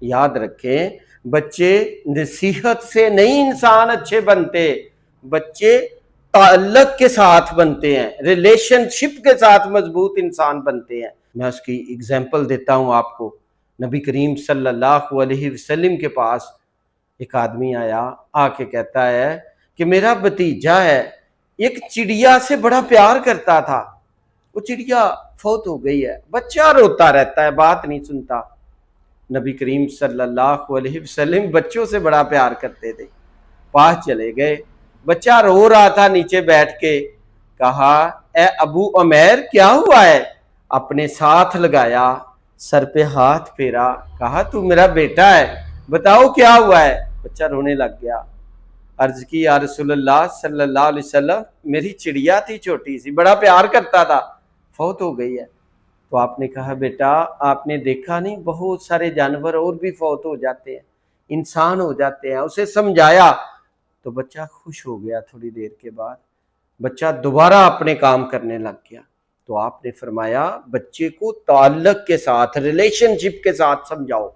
یاد رکھیں بچے نصیحت سے نہیں انسان اچھے بنتے، بچے تعلق کے ساتھ بنتے ہیں، ریلیشن شپ کے ساتھ مضبوط انسان بنتے ہیں۔ میں اس کی اگزامپل دیتا ہوں آپ کو۔ نبی کریم صلی اللہ علیہ وسلم کے پاس ایک آدمی آیا، آ کے کہتا ہے کہ میرا بھتیجا ہے، ایک چڑیا سے بڑا پیار کرتا تھا، وہ چڑیا فوت ہو گئی ہے، بچہ روتا رہتا ہے، بات نہیں سنتا۔ نبی کریم صلی اللہ علیہ وسلم بچوں سے بڑا پیار کرتے تھے، پاس چلے گئے، بچہ رو رہا تھا نیچے بیٹھ کے، کہا اے ابو عمیر کیا ہوا ہے؟ اپنے ساتھ لگایا، سر پہ ہاتھ پھیرا، کہا تو میرا بیٹا ہے، بتاؤ کیا ہوا ہے؟ بچہ رونے لگ گیا۔ عرض کی یا رسول اللہ صلی اللہ علیہ وسلم میری چڑیا تھی چھوٹی سی، بڑا پیار کرتا تھا، فوت ہو گئی ہے۔ تو آپ نے کہا بیٹا آپ نے دیکھا نہیں بہت سارے جانور اور بھی فوت ہو جاتے ہیں، انسان ہو جاتے ہیں۔ اسے سمجھایا تو بچہ خوش ہو گیا۔ تھوڑی دیر کے بعد بچہ دوبارہ اپنے کام کرنے لگ گیا۔ تو آپ نے فرمایا بچے کو تعلق کے ساتھ، ریلیشن شپ کے ساتھ سمجھاؤ۔